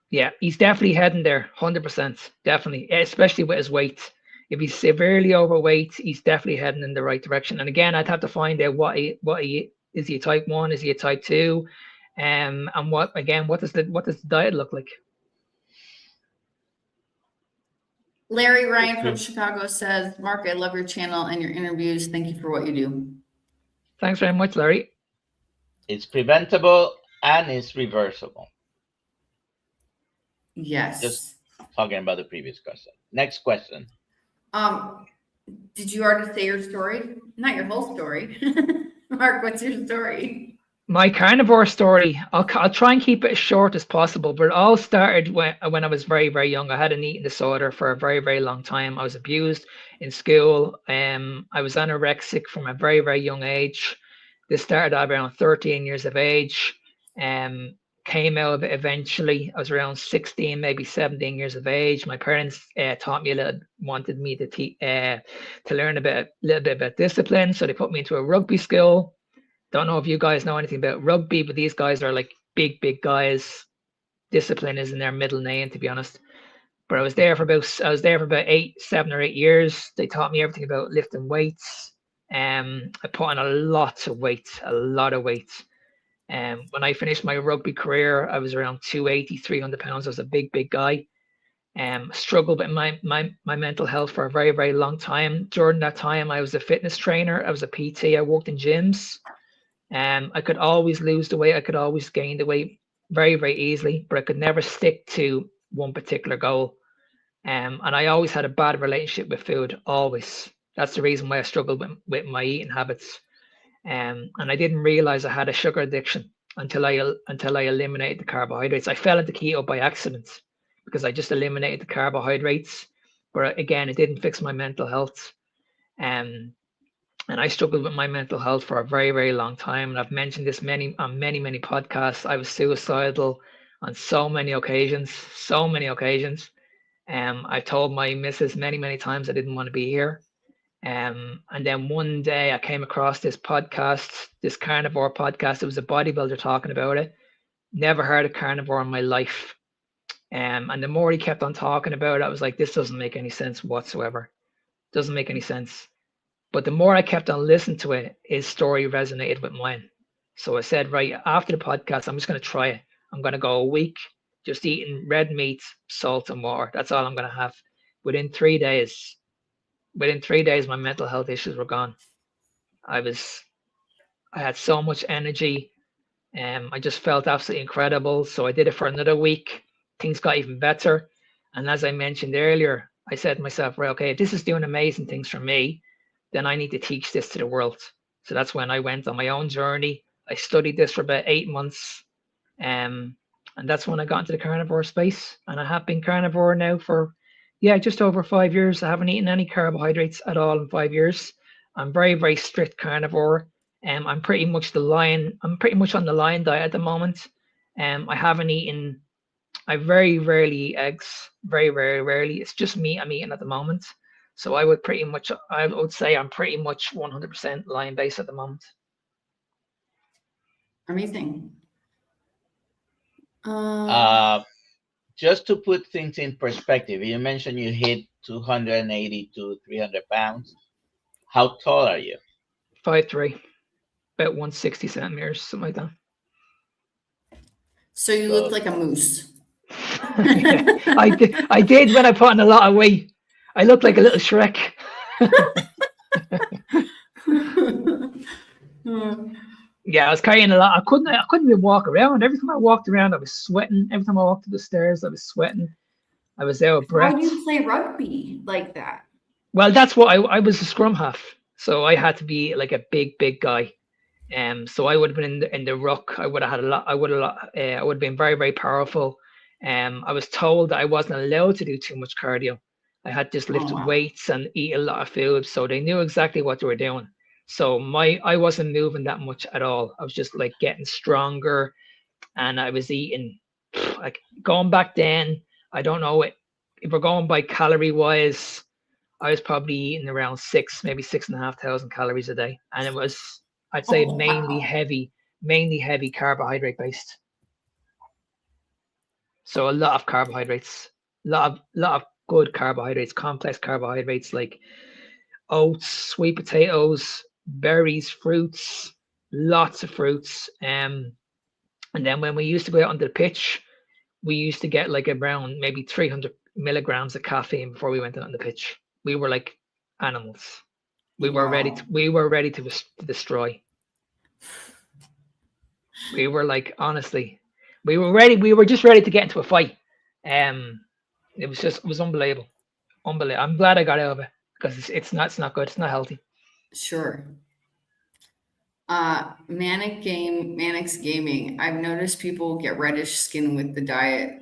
Yeah, he's definitely heading there, 100%. Definitely, especially with his weight. If he's severely overweight, he's definitely heading in the right direction. And again, I'd have to find out what he is. He a type 1? Is he a type 2? And what does the diet look like? Larry Ryan from Chicago says, Mark, I love your channel and your interviews. Thank you for what you do. Thanks very much, Larry. It's preventable and it's reversible. Yes. Just talking about the previous question. Next question. Did you already say your story? Not your whole story. Mark, what's your story? My carnivore story, I'll try and keep it as short as possible, but it all started when I was very, very young. I had an eating disorder for a very, very long time. I was abused in school. I was anorexic from a very, very young age. This started at around 13 years of age. Came out of it eventually. I was around 16, maybe 17 years of age. My parents taught me wanted me to learn a little bit about discipline. So they put me into a rugby school. Don't know if you guys know anything about rugby, but these guys are like big, big guys. Discipline isn't their middle name, to be honest. But I was there for about 7 or 8 years. They taught me everything about lifting weights. I put on a lot of weight. When I finished my rugby career, I was around 280, 300 pounds. I was a big, big guy. Struggled with my mental health for a very, very long time. During that time, I was a fitness trainer. I was a PT. I worked in gyms. I could always lose the weight. I could always gain the weight very, very easily, but I could never stick to one particular goal. And I always had a bad relationship with food, always. That's the reason why I struggled with my eating habits. And I didn't realize I had a sugar addiction until I eliminated the carbohydrates. I fell into keto by accident because I just eliminated the carbohydrates. But again, it didn't fix my mental health. And I struggled with my mental health for a very, very long time. And I've mentioned this on many, many podcasts. I was suicidal on so many occasions. I told my missus many, many times I didn't want to be here. And then one day I came across this podcast, this carnivore podcast. It was a bodybuilder talking about it. Never heard of carnivore in my life. And the more he kept on talking about it, I was like, this doesn't make any sense whatsoever. Doesn't make any sense. But the more I kept on listening to it, his story resonated with mine. So I said, right, after the podcast, I'm just going to try it. I'm going to go a week just eating red meat, salt, and water. That's all I'm going to have. Within 3 days, my mental health issues were gone. I had so much energy. I just felt absolutely incredible. So I did it for another week. Things got even better. And as I mentioned earlier, I said to myself, right, okay, if this is doing amazing things for me, then I need to teach this to the world. So that's when I went on my own journey. I studied this for about 8 months. And that's when I got into the carnivore space. And I have been carnivore now for, just over 5 years. I haven't eaten any carbohydrates at all in 5 years. I'm very, very strict carnivore. I'm pretty much on the lion diet at the moment. I very rarely eat eggs. Very, very rarely. It's just meat I'm eating at the moment. So I would say I'm pretty much 100% lion based at the moment. Amazing. Just to put things in perspective, you mentioned you hit 280 to 300 pounds. How tall are you? 5'3", about 160 centimeters, something like that. So you look like a moose. I did when I put on a lot of weight. I look like a little Shrek. Yeah, I was carrying a lot. I couldn't even walk around. Every time I walked around, I was sweating. Every time I walked up the stairs, I was sweating. I was out of How breath. do you play rugby like that? Well, that's what I was a scrum half, so I had to be like a big guy. So I would have been in the ruck. I would have had a lot. I would have been very powerful. I was told that I wasn't allowed to do too much cardio. I had just Oh, lifted wow. weights and eat a lot of food, so they knew exactly what they were doing. So I wasn't moving that much at all. I was just like getting stronger, and I was eating. Like going back then, I don't know if we're going by calorie wise. I was probably eating around maybe 6,500 calories a day, and it was, I'd say, Oh, wow. mainly heavy carbohydrate based. So a lot of carbohydrates, lot of good carbohydrates, complex carbohydrates like oats, sweet potatoes, berries, fruits, lots of fruits. And then when we used to go out on the pitch, we used to get like around maybe 300 milligrams of caffeine before we went out on the pitch. We were like animals. We were ready Wow. to destroy. We were like, honestly, we were ready. We were just ready to get into a fight. It was unbelievable. Unbelievable. I'm glad I got out of it because it's not good. It's not healthy. Sure. Manic's gaming. I've noticed people get reddish skin with the diet.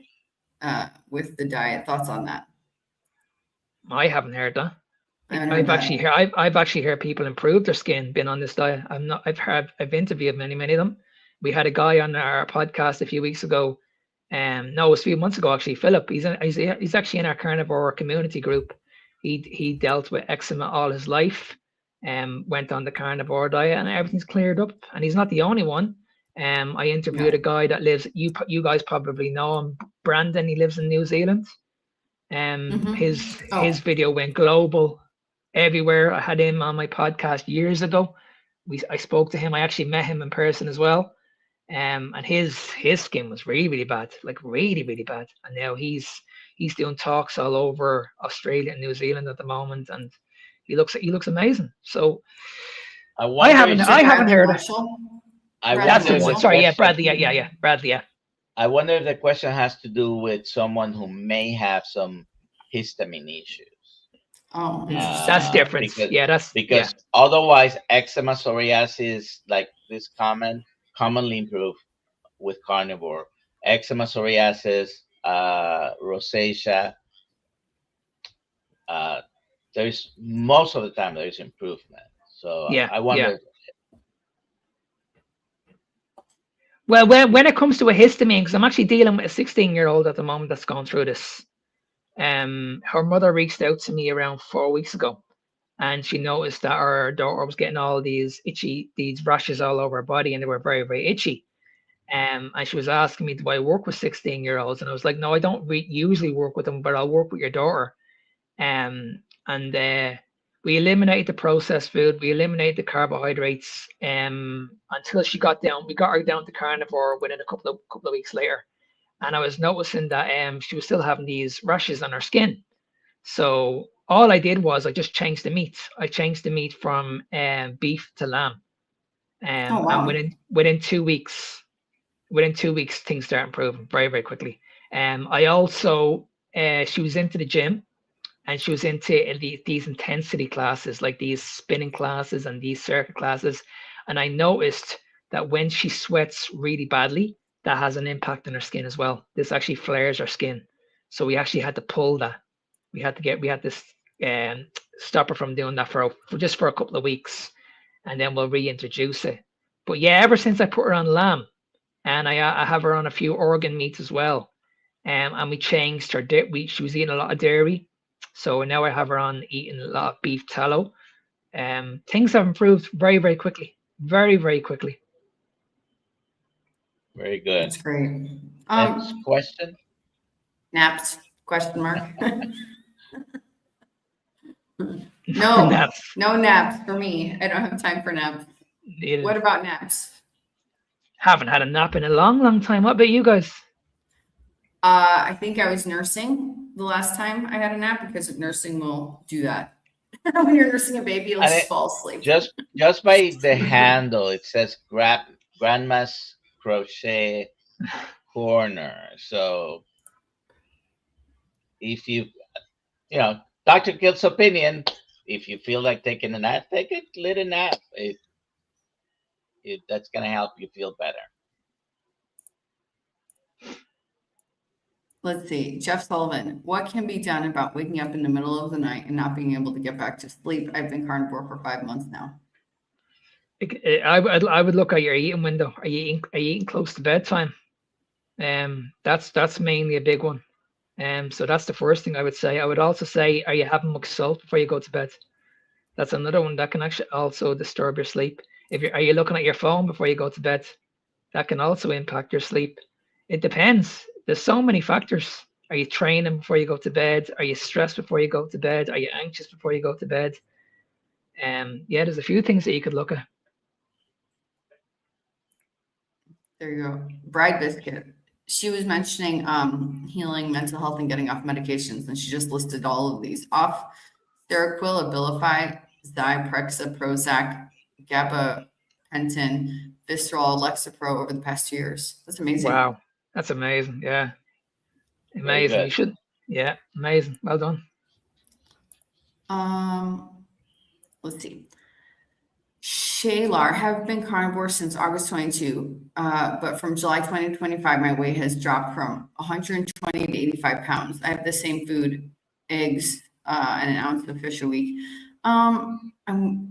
Thoughts on that? I haven't heard that. I haven't heard that. I've actually heard people improve their skin being on this diet. I've interviewed many of them. We had a guy on our podcast a few weeks ago. No, it was a few months ago actually. Philip, he's actually in our carnivore community group. He dealt with eczema all his life. Went on the carnivore diet and everything's cleared up. And he's not the only one. I interviewed a guy that lives. You guys probably know him, Brandon. He lives in New Zealand. His video went global, everywhere. I had him on my podcast years ago. I spoke to him. I actually met him in person as well. And his skin was really bad, like really bad. And now he's doing talks all over Australia and New Zealand at the moment, and he looks amazing. So I haven't heard it. That's the one. Sorry, yeah, Bradley. Yeah, Bradley. Yeah. I wonder if the question has to do with someone who may have some histamine issues. Oh, that's different. Because otherwise, eczema, psoriasis, like this commonly improve with carnivore. Eczema, psoriasis, rosacea. There's most of the time there's improvement. So I wonder. Yeah. Well, when it comes to a histamine, because I'm actually dealing with a 16-year-old at the moment that's gone through this. Her mother reached out to me around 4 weeks ago, and she noticed that her daughter was getting all these rashes all over her body, and they were very itchy. And she was asking me, do I work with 16-year-olds? And I was like, no, I don't usually work with them, but I'll work with your daughter. And we eliminated the processed food, we eliminated the carbohydrates, until we got her down to carnivore within a couple of weeks later. And I was noticing that she was still having these rashes on her skin. So all I did was I just changed the meat. I changed the meat from beef to lamb. And within 2 weeks, things start improving very quickly. I also she was into the gym, and she was into these intensity classes, like these spinning classes and these circuit classes. And I noticed that when she sweats really badly, that has an impact on her skin as well. This actually flares her skin. So we actually had to pull that. We had to stop her from doing that for just a couple of weeks, and then we'll reintroduce it. But yeah, ever since I put her on lamb, and I have her on a few organ meats as well, and we changed her. She was eating a lot of dairy. So now I have her on eating a lot of beef tallow. Things have improved very quickly. Very quickly. Very good. That's great. Next question. Naps? Question mark. No naps for me. I don't have time for naps. What about naps? Haven't had a nap in a long time. What about you guys? I think I was nursing the last time I had a nap, because nursing will do that. When you're nursing a baby, it'll just fall asleep. Just by the handle, it says grab Grandma's Crochet Corner. So if Dr. Kilt's opinion, if you feel like taking a nap, take a little nap. If that's gonna help you feel better. Let's see, Jeff Sullivan, what can be done about waking up in the middle of the night and not being able to get back to sleep? I've been carnivore for 5 months now. I would look at your eating window. Are you eating close to bedtime? That's mainly a big one. So that's the first thing I would say. I would also say, are you having much salt before you go to bed? That's another one that can actually also disturb your sleep. Are you looking at your phone before you go to bed? That can also impact your sleep. It depends. There's so many factors. Are you training before you go to bed? Are you stressed before you go to bed? Are you anxious before you go to bed? Yeah, there's a few things that you could look at. There you go. Bride Biscuit. She was mentioning healing mental health and getting off medications, and she just listed all of these off: Seroquel, Abilify, Zyprexa, Prozac, gabapentin, Visceral, Lexapro over the past 2 years. That's amazing. Wow, that's amazing. Yeah, Very amazing. good. You should. Yeah, amazing. Well done. Let's see. Shaylar, have been carnivore since August 22, but from July 2025, my weight has dropped from 120 to 85 pounds. I have the same food, eggs, and an ounce of fish a week. I'm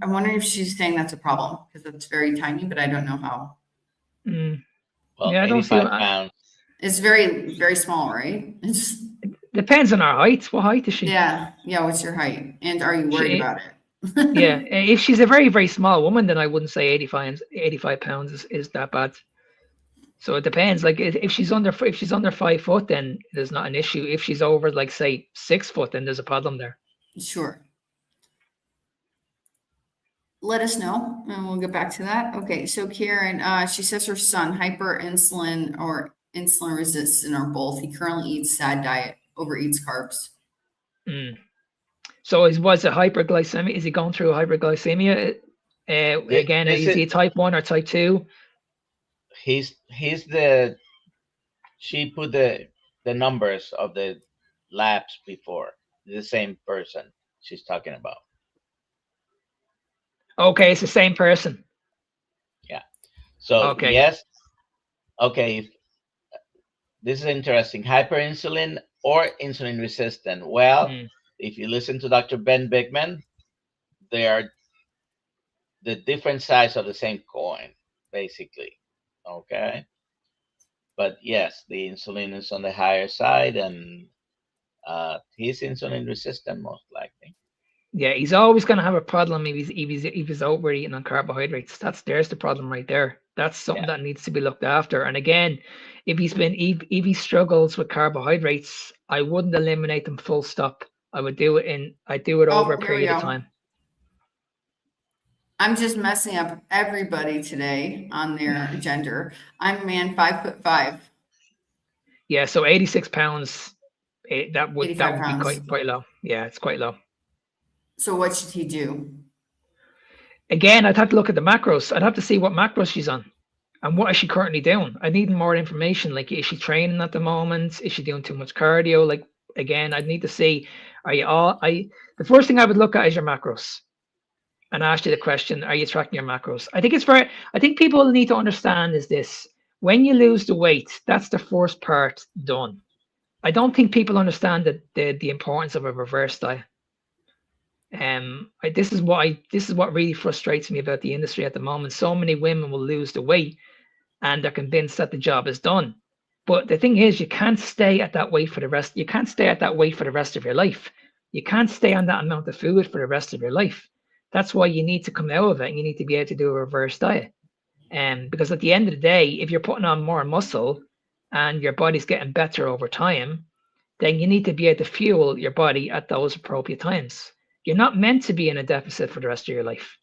wondering if she's saying that's a problem, because it's very tiny, but I don't know how. Well, Yeah, I don't see 85 pounds. It's very, very small, right? It's Depends on her height. What height is she? yeah. What's your height? And are you worried about it? Yeah, if she's a very, very small woman, then I wouldn't say 85 pounds is that bad. So it depends. Like if she's under 5 foot, then there's not an issue. If she's over, like, say 6 foot, then there's a problem there. Sure. Let us know, and we'll get back to that. Okay, so Karen, she says her son, hyperinsulin or insulin resistant or both. He currently eats SAD diet, overeats carbs. So was it hyperglycemia? Is he going through hyperglycemia? Again, is he type 1 or type 2? She put the numbers of the labs before. The same person she's talking about. Okay, it's the same person. Yeah. So okay. Yes. Okay. This is interesting. Hyperinsulin or insulin resistant. Well, if you listen to Dr. Ben Bigman, they are the different sides of the same coin, basically. Okay. But yes, the insulin is on the higher side, and he's insulin resistant most likely. Yeah, he's always going to have a problem if he's overeating on carbohydrates. There's the problem right there. That's something that needs to be looked after. And again, if he struggles with carbohydrates, I wouldn't eliminate them full stop. I'd do it over a period of time. I'm just messing up everybody today on their gender. I'm a man, 5'5". Yeah, so 86 pounds. That would be quite low. Yeah, it's quite low. So what should he do? Again, I'd have to look at the macros. I'd have to see what macros she's on and what is she currently doing. I need more information. Like, is she training at the moment? Is she doing too much cardio? Like, again, I'd need to see, the first thing I would look at is your macros and ask you the question, are you tracking your macros? I think people need to understand is this: when you lose the weight, that's the first part done. I don't think people understand the importance of a reverse diet. This is what really frustrates me about the industry at the moment. So many women will lose the weight and they're convinced that the job is done. But the thing is, you can't stay at that weight for the rest. You can't stay at that weight for the rest of your life. You can't stay on that amount of food for the rest of your life. That's why you need to come out of it and you need to be able to do a reverse diet. Because at the end of the day, if you're putting on more muscle and your body's getting better over time, then you need to be able to fuel your body at those appropriate times. You're not meant to be in a deficit for the rest of your life.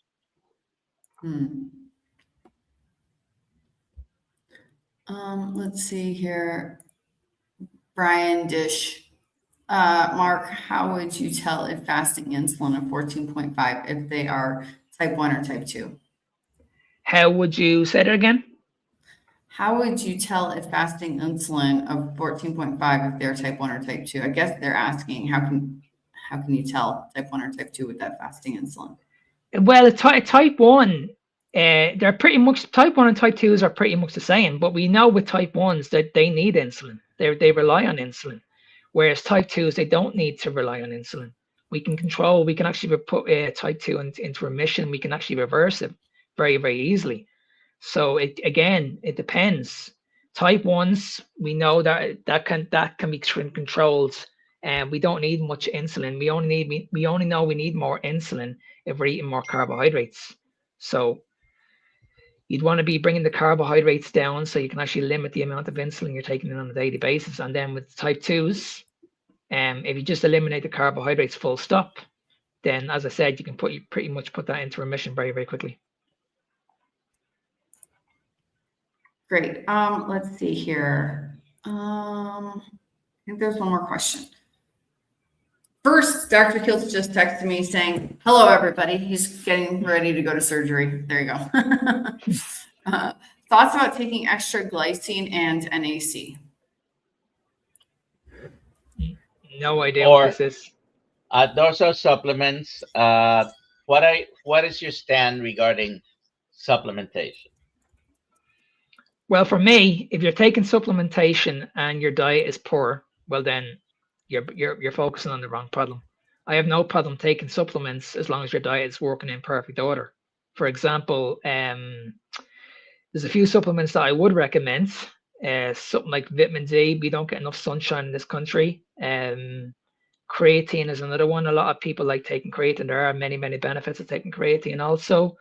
Let's see here. Brian Dish. Mark, how would you tell if fasting insulin of 14.5 if they are type 1 or type 2? How would you say that again? How would you tell if fasting insulin of 14.5 if they're type 1 or type 2? I guess they're asking how can you tell type 1 or type 2 with that fasting insulin? Well, type 1, they're pretty much, type 1 and type 2s are pretty much the same, but we know with type 1s that they need insulin. They rely on insulin, whereas type 2s, they don't need to rely on insulin. We can actually put type 2 into remission. We can actually reverse it very, very easily. So it depends. Type 1s, we know that can be controlled, and we don't need much insulin. We only know we need more insulin if we're eating more carbohydrates. So you'd want to be bringing the carbohydrates down so you can actually limit the amount of insulin you're taking in on a daily basis. And then with type 2s, if you just eliminate the carbohydrates full stop, then as I said, you can pretty much put that into remission very, very quickly. Great. Let's see here. I think there's one more question. First, Dr. Kiltz just texted me saying, hello, everybody. He's getting ready to go to surgery. There you go. Thoughts about taking extra glycine and NAC? No idea what this is. Those are supplements. What is your stand regarding supplementation? Well, for me, if you're taking supplementation and your diet is poor, well then you're focusing on the wrong problem. I have no problem taking supplements as long as your diet is working in perfect order. For example, there's a few supplements that I would recommend. Something like vitamin D. We don't get enough sunshine in this country. Creatine is another one. A lot of people like taking creatine. There are many, many benefits of taking creatine also.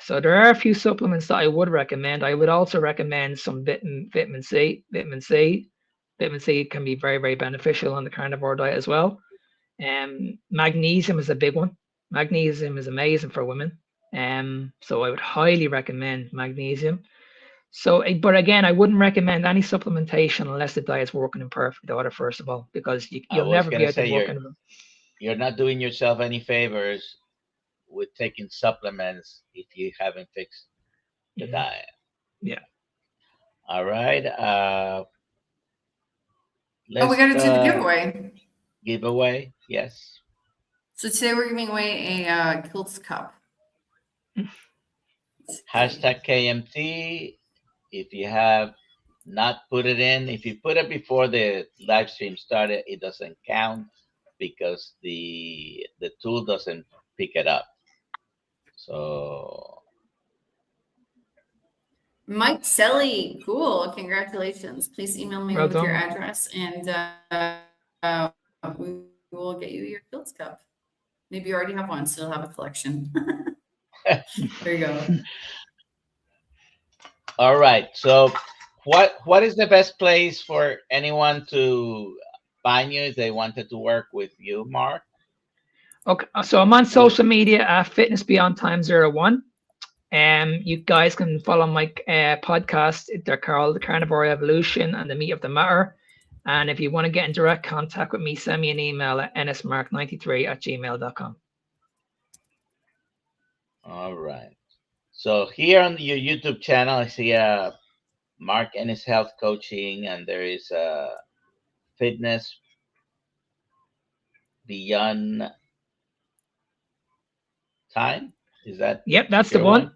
So there are a few supplements that I would recommend. I would also recommend some vitamin C. Vitamin C can be very, very beneficial on the carnivore diet as well. Magnesium is a big one. Magnesium is amazing for women. So I would highly recommend magnesium. So, but again, I wouldn't recommend any supplementation unless the diet is working in perfect order, first of all, because you'll never be able to work in them. You're not doing yourself any favors with taking supplements if you haven't fixed the diet. Yeah. All right. We got to do the giveaway. Giveaway, yes. So today we're giving away a Kiltz Cup. Hashtag KMT. If you have not put it in, if you put it before the live stream started, it doesn't count because the tool doesn't pick it up. So Mike Selly, cool. Congratulations. Please email me with your address and we will get you your Kiltz Cup. Maybe you already have one, so you'll have a collection. There you go. All right. So what is the best place for anyone to find you if they wanted to work with you, Mark? Okay, so I'm on social media at Fitness Beyond Time 01. You guys can follow my podcast. They're called The Carnivore Evolution and The Meat of the Matter. And if you want to get in direct contact with me, send me an email at ennismark93@gmail.com. All right. So here on your YouTube channel, I see Mark Ennis Health Coaching, and there is Fitness Beyond Time. Is that? Yep, that's the one.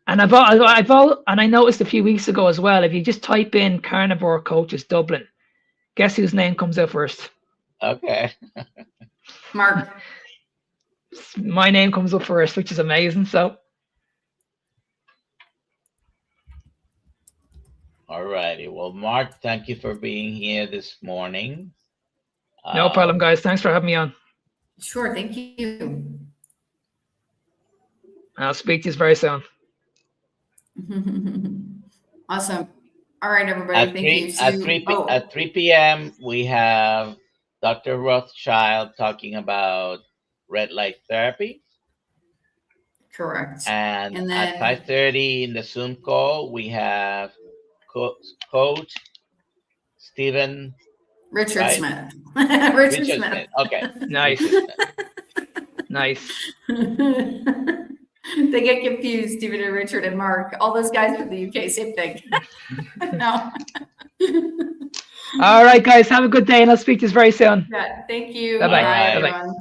And and I noticed a few weeks ago as well. If you just type in Carnivore Coaches Dublin, guess whose name comes out first? Okay. Mark. My name comes up first, which is amazing. So. All righty. Well, Mark, thank you for being here this morning. No problem, guys. Thanks for having me on. Sure. Thank you. I'll speak to you very soon. Awesome. All right, everybody. Thank you. At 3 p.m., we have Dr. Rothschild talking about red light therapy. Correct. And then at 5:30 in the Zoom call, we have Coach Stephen Smith. Richard Smith. Okay. Nice. Nice. They get confused, Stephen and Richard and Mark. All those guys from the UK, same thing. No. All right, guys, have a good day, and I'll speak to you very soon. Yeah, thank you. Bye-bye. Bye, Bye-bye. everyone.